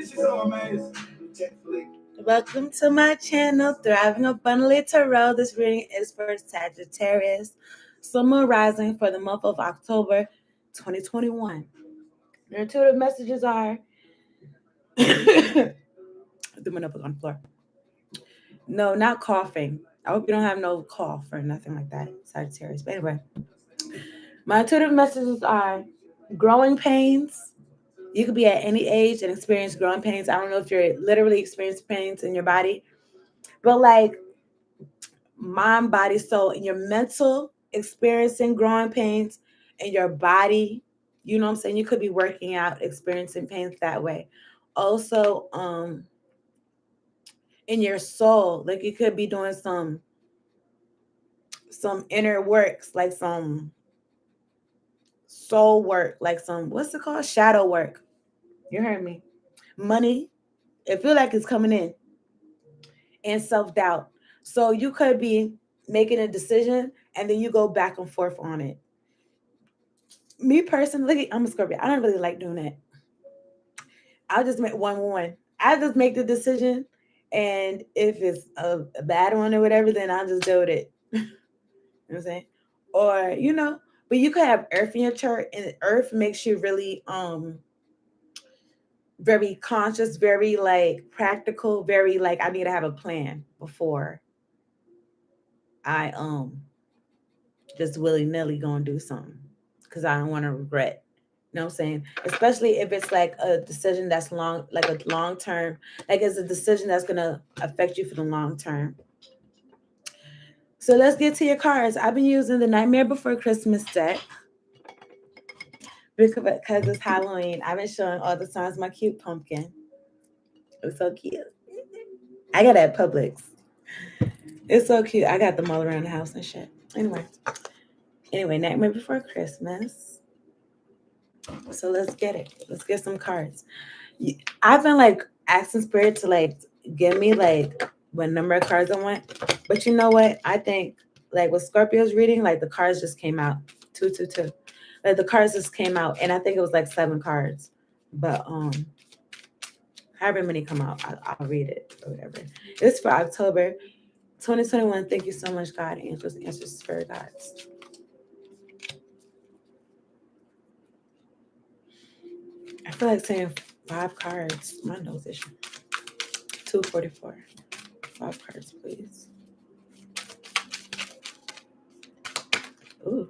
She's so amazing. Welcome to my channel, Thriving Abundantly Tarot. This reading is for Saggitarius, Sun Moon Rising for the month of October 2021. Your intuitive messages are the monopoly on the floor. No, not coughing. I hope you don't have no cough or nothing like that, Sagittarius. But anyway, my intuitive messages are growing pains. You could be at any age and experience growing pains. I don't know if you're literally experiencing pains in your body, but like mind, body, soul, and your mental experiencing growing pains in your body. You know what I'm saying? You could be working out, experiencing pains that way. Also, in your soul, like you could be doing some inner works, like some soul work, like some what's it called? Shadow work. You heard me. Money. It feel like it's coming in. And self-doubt. So you could be making a decision and then you go back and forth on it. Me personally, I'm a Scorpio. I don't really like doing that. I'll just make one. I just make the decision, and if it's a bad one or whatever, then I'll just do it. You know what I'm saying? Or but you could have Earth in your chart, and Earth makes you really very conscious, very like practical, very like I need to have a plan before I just willy nilly gonna do something because I don't want to regret. You know what I'm saying? Especially if it's like a decision that's long, like a long term, like it's a decision that's gonna affect you for the long term. So let's get to your cards. I've been using the Nightmare Before Christmas deck because it's Halloween. I've been showing all the times my cute pumpkin. It's so cute. I got it at Publix. It's so cute. I got them all around the house and shit. Anyway, Nightmare Before Christmas. So let's get it. Let's get some cards. I've been like asking Spirit to like give me like what number of cards I want. But you know what? I think like with Scorpio's reading, like the cards just came out. 222. Like the cards just came out. And I think it was like 7 cards. But however many come out, I'll read it or whatever. It's for October 2021. Thank you so much, God. Angels, answers, spirit guides. I feel like saying 5 cards. My nose issue. 244. 5 cards, please. Ooh.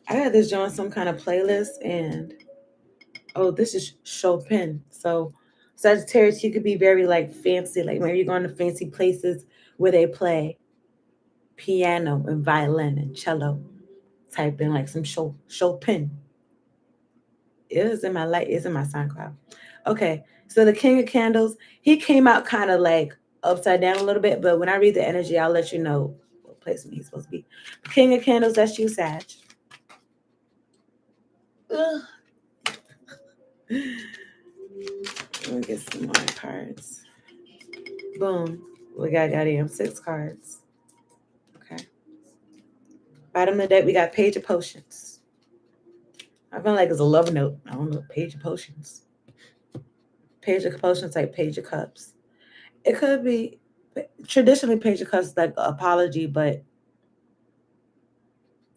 I got this joint some kind of playlist, and this is Chopin. So Sagittarius, you could be very like fancy, like maybe you're going to fancy places where they play piano and violin and cello type thing, like some Chopin. It is in my light, it's in my SoundCloud. Okay, so the King of Candles, he came out kind of like upside down a little bit, but when I read the energy, I'll let you know what placement he's supposed to be. King of Candles, that's you, Sag. Ugh. Let me get some more cards. Boom. We got goddamn 6 cards. Okay. Bottom of the deck, we got Page of Potions. I feel like it's a love note. I don't know. Page of Potions. Page of Potions, like Page of Cups. It could be traditionally Page of Cups like apology, but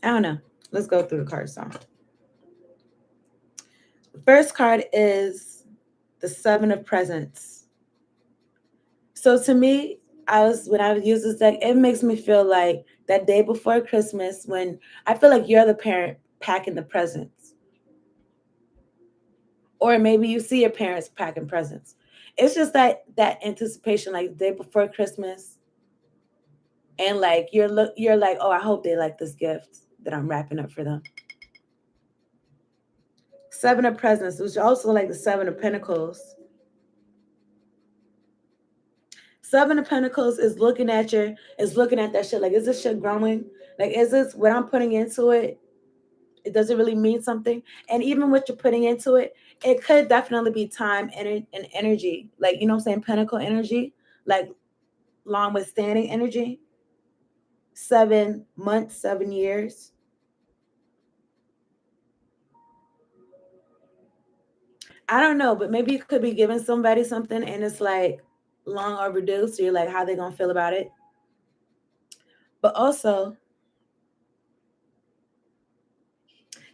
I don't know. Let's go through the cards now. The first card is the 7 of Presents. So to me, when I use this deck, it makes me feel like that day before Christmas when I feel like you're the parent packing the presents. Or maybe you see your parents packing presents. It's just that anticipation, like the day before Christmas, and like you're like, oh, I hope they like this gift that I'm wrapping up for them. 7 of Presents, which also like the 7 of Pentacles. 7 of Pentacles is looking at that shit. Like, is this shit growing? Like, is this what I'm putting into it? It doesn't really mean something. And even what you're putting into it, it could definitely be time and energy. Like, you know what I'm saying? Pentacle energy, like long withstanding energy. 7 months, 7 years. I don't know, but maybe you could be giving somebody something and it's like long overdue. So you're like, how they gonna feel about it? But also,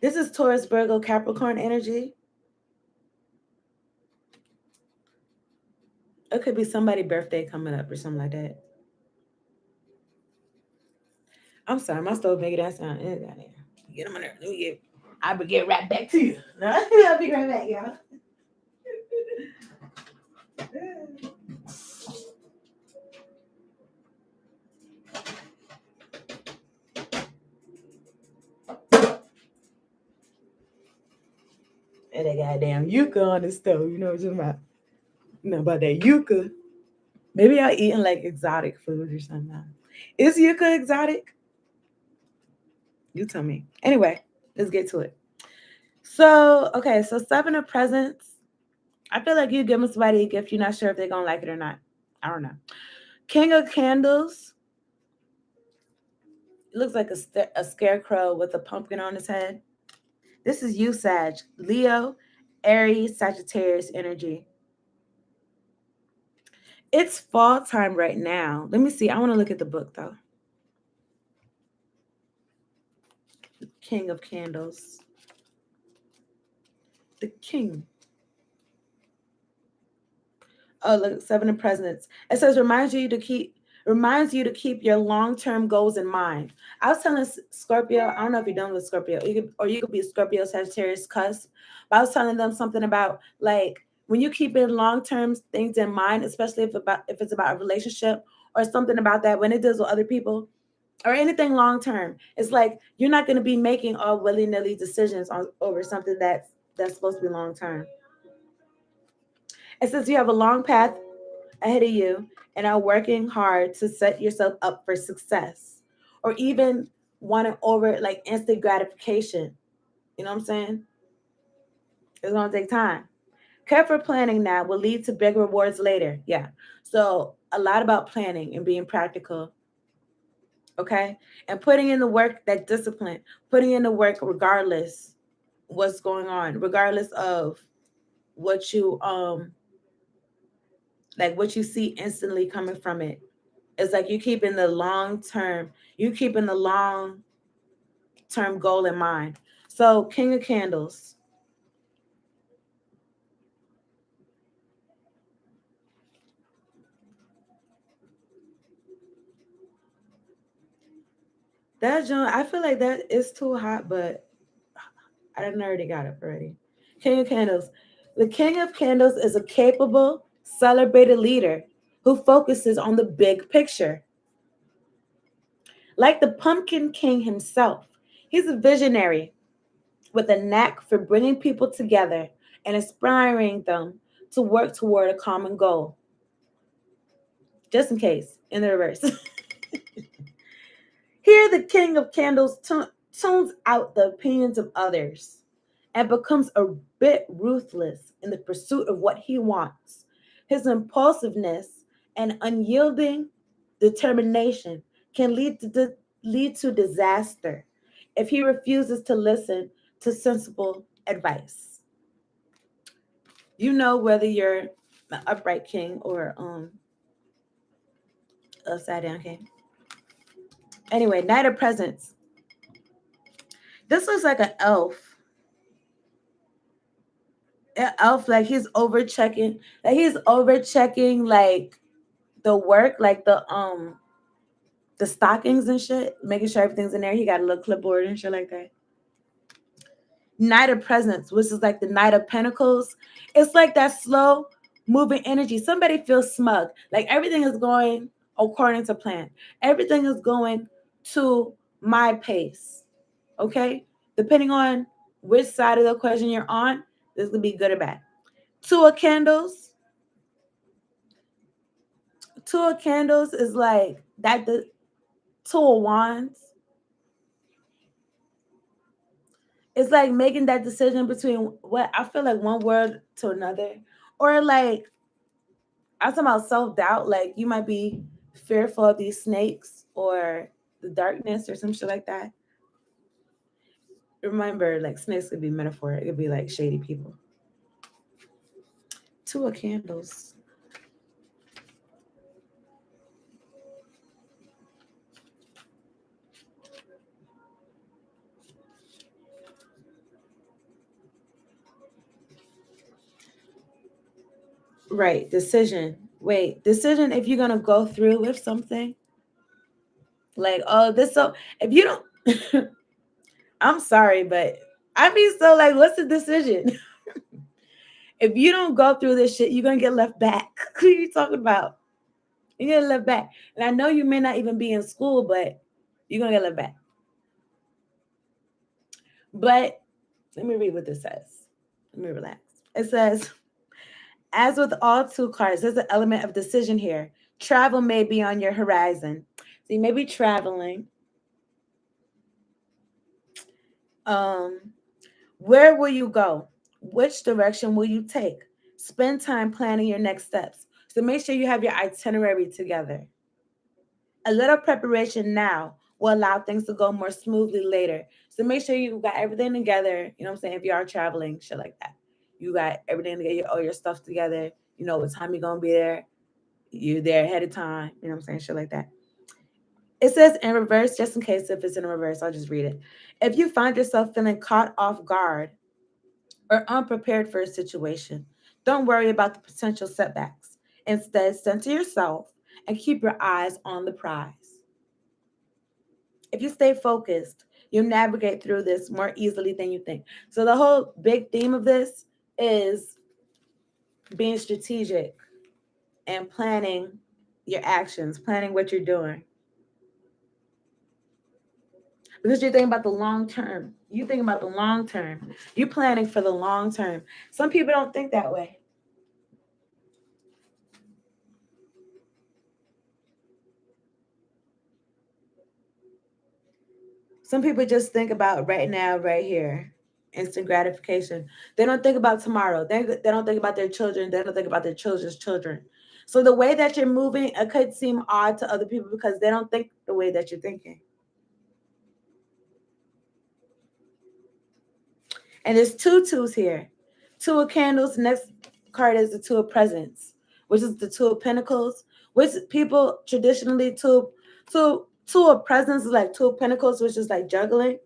this is Taurus, Virgo, Capricorn energy. It could be somebody's birthday coming up or something like that. I'm sorry, my stove making that sound. Get them on there. Let me get. I'll be get right back to you. No, I'll be right back, y'all. And that goddamn yucca on the stove. You know what I'm talking about? You know about that yucca. Maybe y'all eating like exotic food or something. Is yucca exotic? You tell me. Anyway, let's get to it. So, okay, so 7 of presents. I feel like you giving somebody a gift, you're not sure if they're gonna like it or not. I don't know. King of candles. It looks like a scarecrow with a pumpkin on his head. This is you, Sag. Leo, Aries, Sagittarius energy. It's fall time right now. Let me see. I want to look at the book though. King of candles. The king. Oh, look, 7 of presents. It says reminds you to keep your long-term goals in mind. I was telling Scorpio, I don't know if you're done with Scorpio, you could be Scorpio Sagittarius cusp, but I was telling them something about like when you keep in long-term things in mind, especially if it's about a relationship or something about that when it deals with other people or anything long term, it's like you're not going to be making all willy-nilly decisions over something that's supposed to be long term. It says you have a long path ahead of you and are working hard to set yourself up for success or even wanting over like instant gratification. You know what I'm saying? It's going to take time. Careful planning now will lead to big rewards later. Yeah. So, a lot about planning and being practical. Okay. And putting in the work, that discipline, putting in the work regardless what's going on, regardless of what you, like what you see instantly coming from it. It's like you keeping the long term goal in mind. So, King of Candles. That joint, I feel like that is too hot, but I didn't already got it already. King of Candles. The King of Candles is a capable, celebrated leader who focuses on the big picture. Like the Pumpkin King himself, he's a visionary with a knack for bringing people together and inspiring them to work toward a common goal. Just in case, in the reverse. Here, the King of Candles tunes out the opinions of others and becomes a bit ruthless in the pursuit of what he wants. His impulsiveness and unyielding determination can lead to disaster if he refuses to listen to sensible advice. You know whether you're an upright king or upside down king. Anyway, Knight of Presents. This looks like an elf. An elf, like he's over checking like the work, like the stockings and shit, making sure everything's in there. He got a little clipboard and shit like that. Knight of Presents, which is like the Knight of Pentacles. It's like that slow moving energy. Somebody feels smug. Like everything is going according to plan. Everything is going to my pace. Okay? Depending on which side of the question you're on, this could be good or bad. Two of Candles. Two of Candles is like that. The Two of Wands. It's like making that decision between what I feel like one word to another, or like I'm talking about self doubt. Like you might be fearful of these snakes or the darkness or some shit like that. Remember, like snakes could be metaphor. It could be like shady people. Two of candles. Right, decision. Wait, decision if you're gonna go through with something. Like, oh, this so if you don't I'm sorry, but I mean so like what's the decision? If you don't go through this shit, you're gonna get left back. Who are you talking about? You're gonna get left back. And I know you may not even be in school, but you're gonna get left back. But let me read what this says. Let me relax. It says, as with all two cards, there's an element of decision here. Travel may be on your horizon. So you may be traveling. Um, where will you go? Which direction will you take? Spend time planning your next steps. So make sure you have your itinerary together. A little preparation now will allow things to go more smoothly later. So make sure you got everything together. You know what I'm saying? If you are traveling, shit like that. You got everything together, all your stuff together. You know what time you're gonna be there. You're there ahead of time. You know what I'm saying? Shit like that. It says in reverse, just in case if it's in reverse, I'll just read it. If you find yourself feeling caught off guard or unprepared for a situation, don't worry about the potential setbacks. Instead, center yourself and keep your eyes on the prize. If you stay focused, you'll navigate through this more easily than you think. So the whole big theme of this is being strategic and planning your actions, planning what you're doing. Because you're thinking about the long term. You think about the long term. You're planning for the long term. Some people don't think that way. Some people just think about right now, right here, instant gratification. They don't think about tomorrow. They don't think about their children. They don't think about their children's children. So the way that you're moving, it could seem odd to other people because they don't think the way that you're thinking. And there's two twos here. Two of candles. Next card is the two of presents, which is the two of pentacles, which people traditionally two of presents is like two of pentacles, which is like juggling.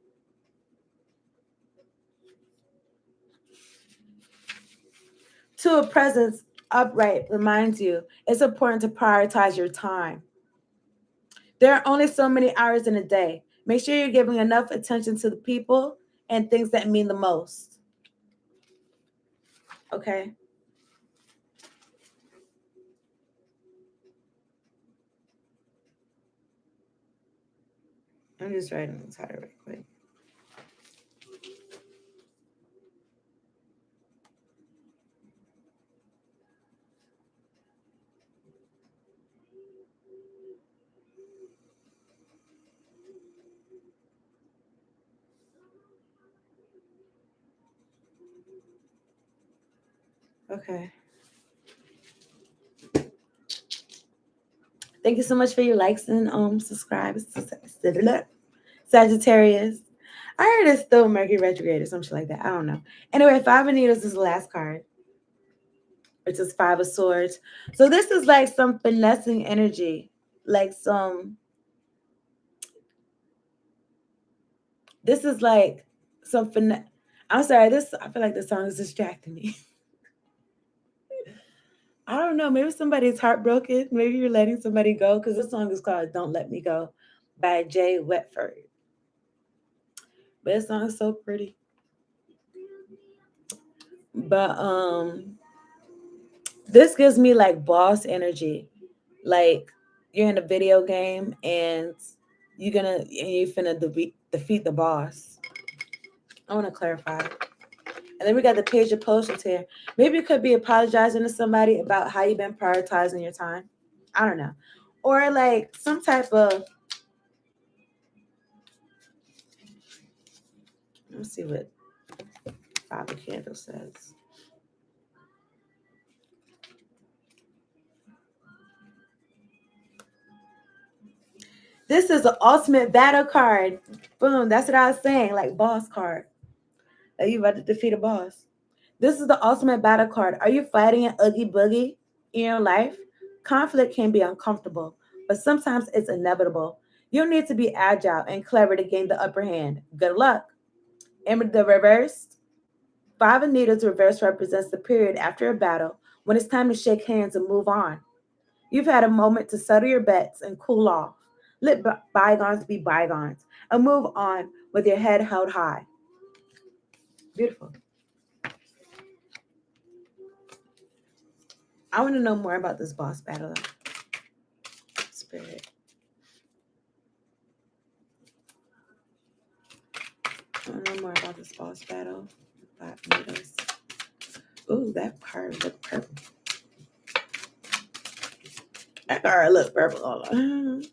Two of presents upright reminds you it's important to prioritize your time. There are only so many hours in a day. Make sure you're giving enough attention to the people and things that mean the most. Okay. I'm just writing this out right quick. Okay. Thank you so much for your likes and subscribes. Sagittarius. I heard it's still Mercury retrograde or something like that. I don't know. Anyway, Five of Needles is the last card, which is Five of Swords. So this is like some finessing energy, like some. This is like some finesse. I'm sorry. This I feel like the song is distracting me. I don't know. Maybe somebody's heartbroken. Maybe you're letting somebody go because this song is called "Don't Let Me Go" by Jay Wetford. But this song is so pretty. But this gives me like boss energy. Like you're in a video game and you finna defeat the boss. I want to clarify. And then we got the Page of Potions here. Maybe you could be apologizing to somebody about how you've been prioritizing your time. I don't know. Or like some type of, let me see what Five of Candles says. This is the ultimate battle card. Boom. That's what I was saying. Like boss card. Are you about to defeat a boss? This is the ultimate battle card. Are you fighting an oogie boogie in your life? Conflict can be uncomfortable, but sometimes it's inevitable. You'll need to be agile and clever to gain the upper hand. Good luck. And the reverse, Five of Needles reverse represents the period after a battle when it's time to shake hands and move on. You've had a moment to settle your bets and cool off. Let bygones be bygones and move on with your head held high. Beautiful. I want to know more about this boss battle. Spirit. I want to know more about this boss battle. Five Needles. Ooh, that card look purple. That card look purple. Hold on.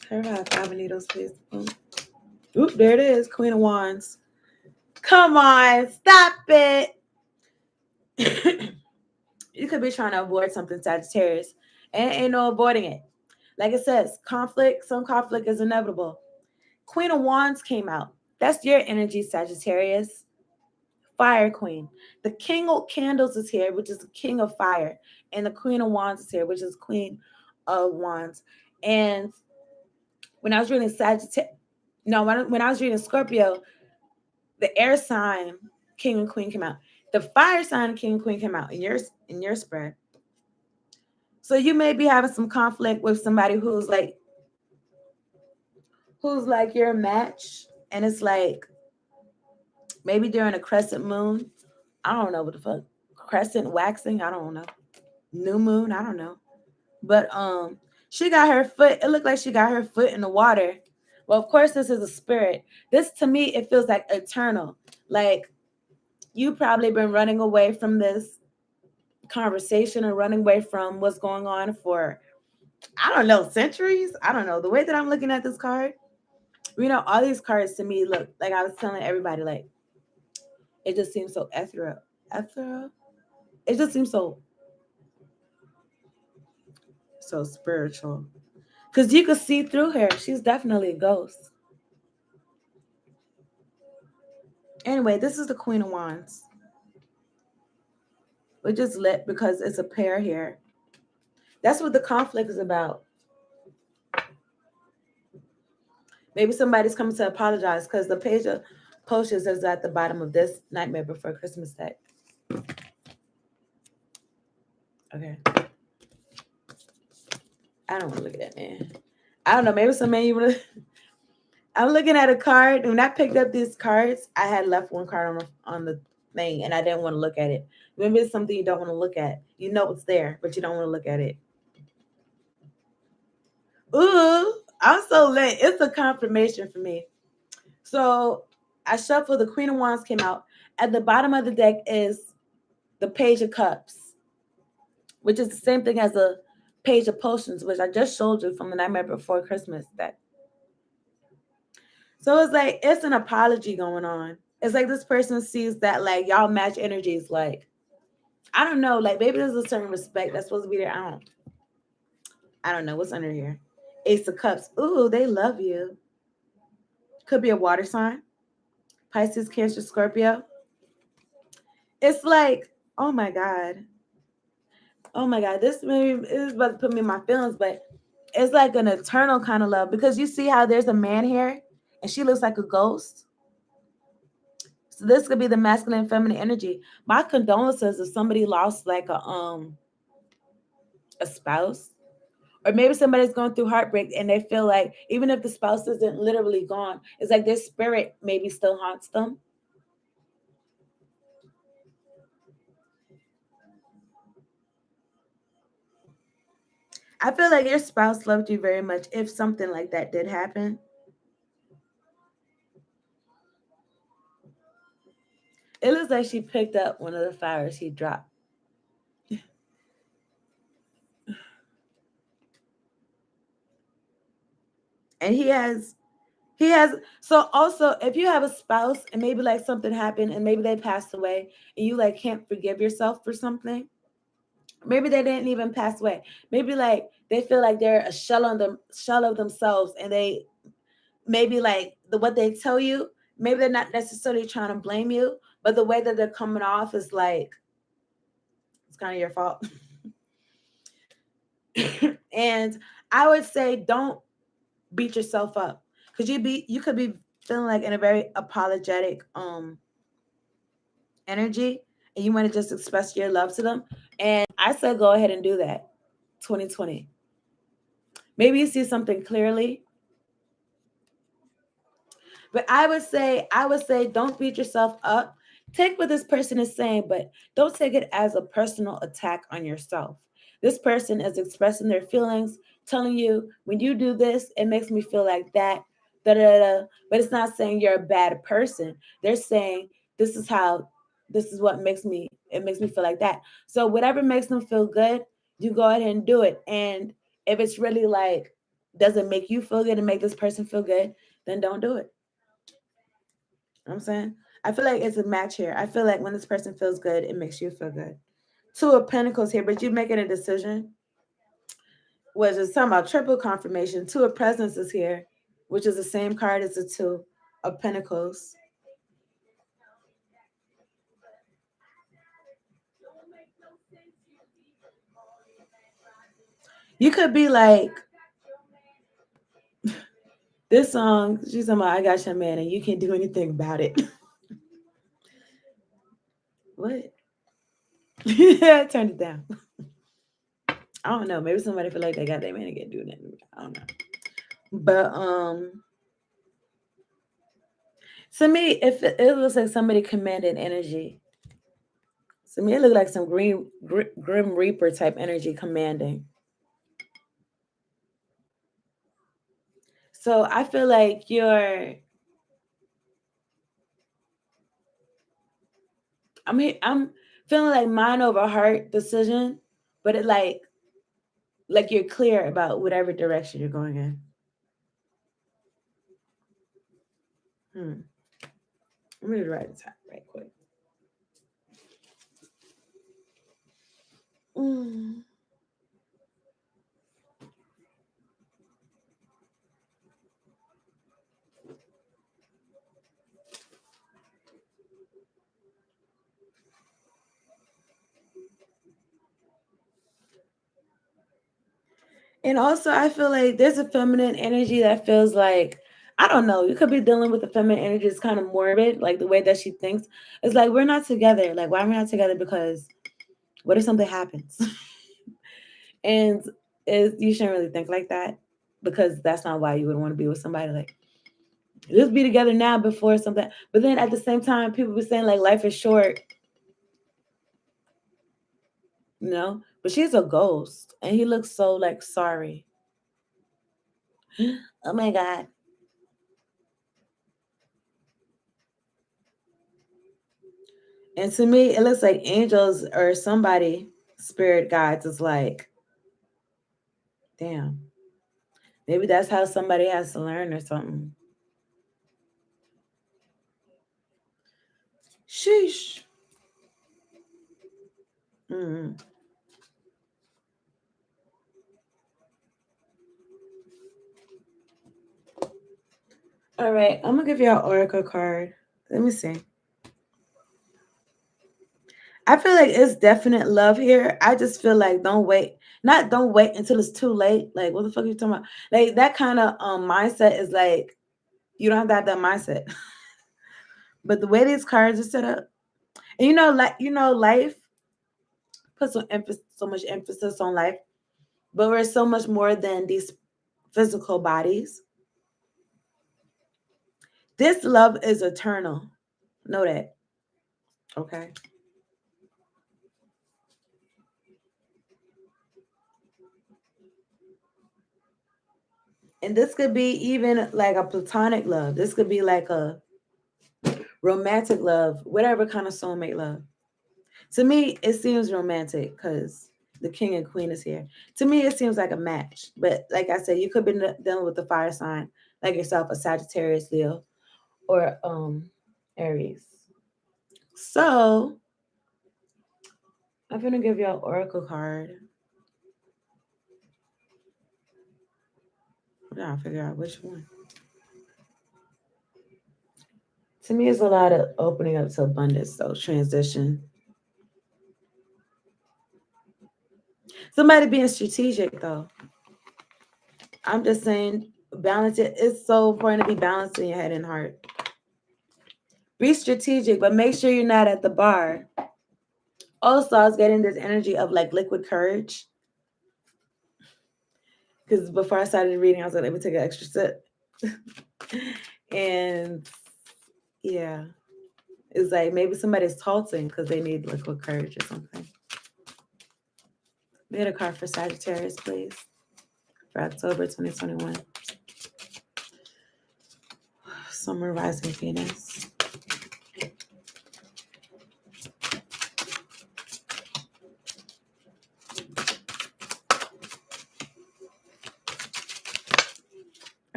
Clarify Five of Needles, please. Oop, there it is. Queen of Wands. Come on, stop it. You could be trying to avoid something, Sagittarius, and ain't no avoiding it. Like it says, some conflict is inevitable. Queen of Wands came out. That's your energy, Sagittarius. Fire Queen. The King of Candles is here, which is the King of Fire. And the Queen of Wands is here, which is Queen of Wands. And when I was reading when I was reading Scorpio, the air sign King and Queen came out. The fire sign King and Queen came out in your spread. So you may be having some conflict with somebody who's like your match, and it's like maybe during a crescent moon. I don't know what the fuck. Crescent waxing, I don't know. New moon, I don't know. But she got her foot, it looked like she got her foot in the water. Well, of course, this is a spirit. This to me, it feels like eternal. Like you probably been running away from this conversation or running away from what's going on for, I don't know, centuries. I don't know. The way that I'm looking at this card, all these cards to me look like, I was telling everybody, like, it just seems so ethereal. Ethereal? It just seems so spiritual. Because you could see through her. She's definitely a ghost. Anyway, this is the Queen of Wands. We just lit because it's a pair here. That's what the conflict is about. Maybe somebody's coming to apologize because the Page of Potions is at the bottom of this Nightmare Before Christmas deck. Okay. I don't want to look at that, man. I don't know. Maybe some man you want to... I'm looking at a card. When I picked up these cards, I had left one card on the thing, and I didn't want to look at it. Maybe it's something you don't want to look at. You know it's there, but you don't want to look at it. Ooh, I'm so lit. It's a confirmation for me. So I shuffled. The Queen of Wands came out. At the bottom of the deck is the Page of Cups, which is the same thing as the Page of Potions, which I just showed you from the Nightmare Before Christmas deck. So it's like, it's an apology going on. It's like this person sees that, like, y'all match energies. Like, I don't know. Like, maybe there's a certain respect that's supposed to be there. I don't know. What's under here? Ace of Cups. Ooh, they love you. Could be a water sign. Pisces, Cancer, Scorpio. It's like, oh my God. Oh my God. This maybe is about to put me in my feelings, but it's like an eternal kind of love, because you see how there's a man here and she looks like a ghost. So this could be the masculine and feminine energy. My condolences if somebody lost like a spouse, or maybe somebody's going through heartbreak and they feel like even if the spouse isn't literally gone, it's like their spirit maybe still haunts them. I feel like your spouse loved you very much if something like that did happen. It looks like she picked up one of the flowers he dropped. And he has, so also if you have a spouse and maybe like something happened and maybe they passed away and you like can't forgive yourself for something, Maybe they didn't even pass away. Maybe like they feel like they're a shell of themselves, and they maybe like what they tell you, maybe they're not necessarily trying to blame you, but the way that they're coming off is like it's kind of your fault. And I would say don't beat yourself up, because you could be feeling like in a very apologetic energy, and you want to just express your love to them. And I said go ahead and do that. 2020, maybe you see something clearly. But I would say, don't beat yourself up. Take what this person is saying, but don't take it as a personal attack on yourself. This person is expressing their feelings, telling you, when you do this, it makes me feel like that. Da, da, da. But it's not saying you're a bad person. They're saying this is how, this is what makes me, it makes me feel like that. So whatever makes them feel good, you go ahead and do it. And if it's really like doesn't make you feel good and make this person feel good, then don't do it. You know what I'm saying? I feel like it's a match here. I feel like when this person feels good, it makes you feel good. Two of Pentacles here, but you're making a decision. Was it's talking about triple confirmation. Two of Presence is here, which is the same card as the Two of Pentacles. You could be like, this song, she's talking about, I got your man, and you can't do anything about it. What? I turned it down. I don't know. Maybe somebody feel like they got their man and can't do nothing. I don't know. But to me, if it looks like somebody commanded energy. To me, it looked like some grim reaper type energy commanding. So I feel like I'm feeling like mind over heart decision, but it like you're clear about whatever direction you're going in. Hmm. Let me write the top right quick. Mm. And also, I feel like there's a feminine energy that feels like, I don't know, you could be dealing with the feminine energy. It's kind of morbid, like the way that she thinks. It's like, we're not together. Like, why are we not together? Because what if something happens? And you shouldn't really think like that, because that's not why you would want to be with somebody. Like, let's be together now before something. But then at the same time, people be saying like life is short, you know? But she's a ghost, and he looks so like sorry. Oh my God. And to me, it looks like angels or somebody, spirit guides, is like, damn, maybe that's how somebody has to learn or something. Sheesh. Mm. All right, I'm gonna give you an oracle card. Let me see. I feel like it's definite love here. I just feel like don't wait. Not don't wait until it's too late. Like, what the fuck are you talking about? Like that kind of mindset is like, you don't have to have that mindset. But the way these cards are set up, and like life puts so much emphasis on life, but we're so much more than these physical bodies. This love is eternal. Know that. Okay. And this could be even like a platonic love. This could be like a romantic love, whatever kind of soulmate love. To me, it seems romantic because the king and queen is here. To me, it seems like a match. But like I said, you could be dealing with the fire sign, like yourself, a Sagittarius, Leo, or Aries. So I'm gonna give you an oracle card. We gotta figure out which one. To me, it's a lot of opening up to abundance, so transition. Somebody being strategic, though. I'm just saying, balance it. It's so important to be balanced in your head and heart. Be strategic, but make sure you're not at the bar. Also, I was getting this energy of like liquid courage. Because before I started reading, I was like, let me take an extra sip. And yeah, it's like maybe somebody's taunting because they need liquid courage or something. We had a card for Sagittarius, please, for October 2021. Summer rising Venus.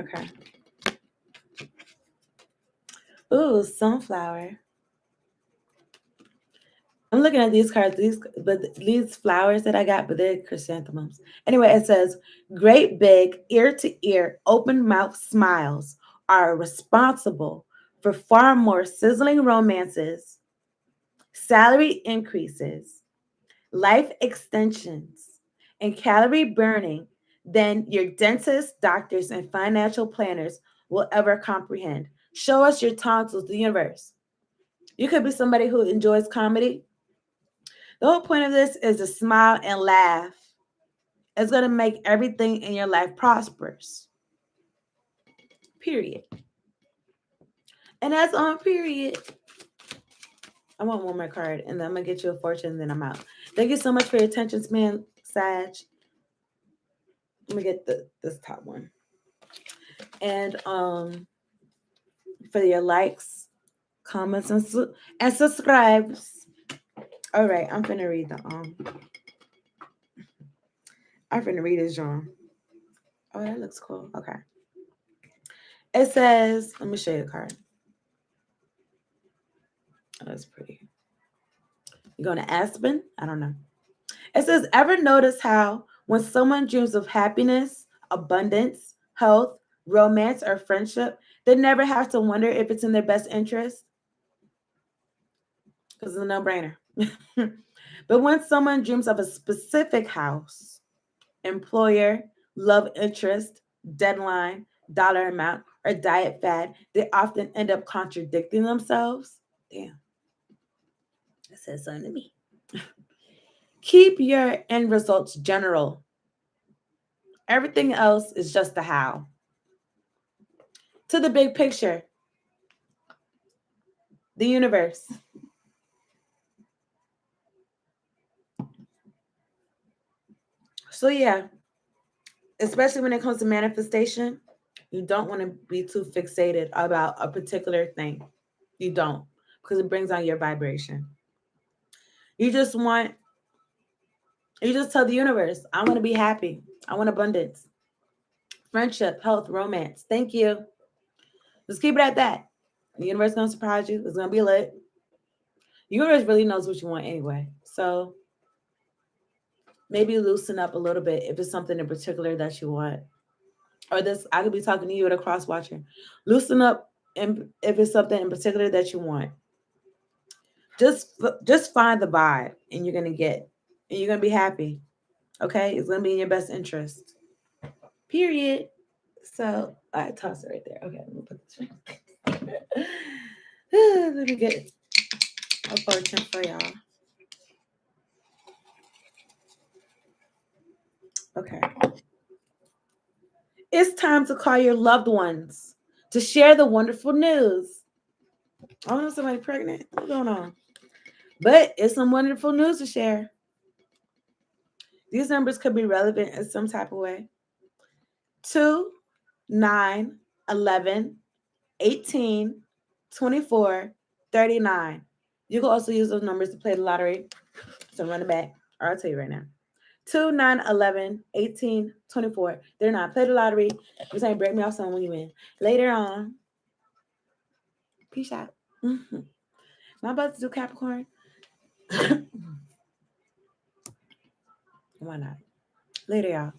Okay. Ooh, sunflower. I'm looking at these cards, these flowers that I got, but they're chrysanthemums. Anyway, it says great big ear to ear, open mouth smiles are responsible for far more sizzling romances, salary increases, life extensions, and calorie burning than your dentists, doctors, and financial planners will ever comprehend. Show us your tonsils, the universe. You could be somebody who enjoys comedy. The whole point of this is to smile and laugh. It's going to make everything in your life prosperous. Period. And that's on period. I want one more card, and then I'm going to get you a fortune, and then I'm out. Thank you so much for your attention, man, Sag. Let me get this top one. And for your likes, comments, and subscribes. All right, I'm finna read I'm finna read this, John. Oh, that looks cool. Okay. It says, let me show you the card. Oh, that's pretty. You going to Aspen? I don't know. It says, ever notice how when someone dreams of happiness, abundance, health, romance, or friendship, they never have to wonder if it's in their best interest? Because it's a no-brainer. But when someone dreams of a specific house, employer, love interest, deadline, dollar amount, or diet fad, they often end up contradicting themselves. Damn. That says something to me. Keep your end results general. Everything else is just the how. To the big picture, the universe. So, yeah, especially when it comes to manifestation, you don't want to be too fixated about a particular thing. You don't, because it brings down your vibration. You just tell the universe, I want to be happy. I want abundance, friendship, health, romance. Thank you. Just keep it at that. The universe is going to surprise you. It's going to be lit. The universe really knows what you want anyway. So maybe loosen up a little bit if it's something in particular that you want. Or this, I could be talking to you at a cross watcher. Loosen up if it's something in particular that you want. Just find the vibe and you're gonna get, and you're gonna be happy. Okay? It's gonna be in your best interest. Period. So I toss it right there. Okay, let me put this right. Let me get a fortune for y'all. Okay. It's time to call your loved ones to share the wonderful news. I don't know somebody pregnant. What's going on? But it's some wonderful news to share. These numbers could be relevant in some type of way. 2, 9, 11, 18, 24, 39. You can also use those numbers to play the lottery. So run it back. Or I'll tell you right now. 2, 9, 11, 18, 24, 39. Play the lottery. I'm saying break me off some when you win. Later on. Peace out. Am I about to do Capricorn? Why not? Later, y'all.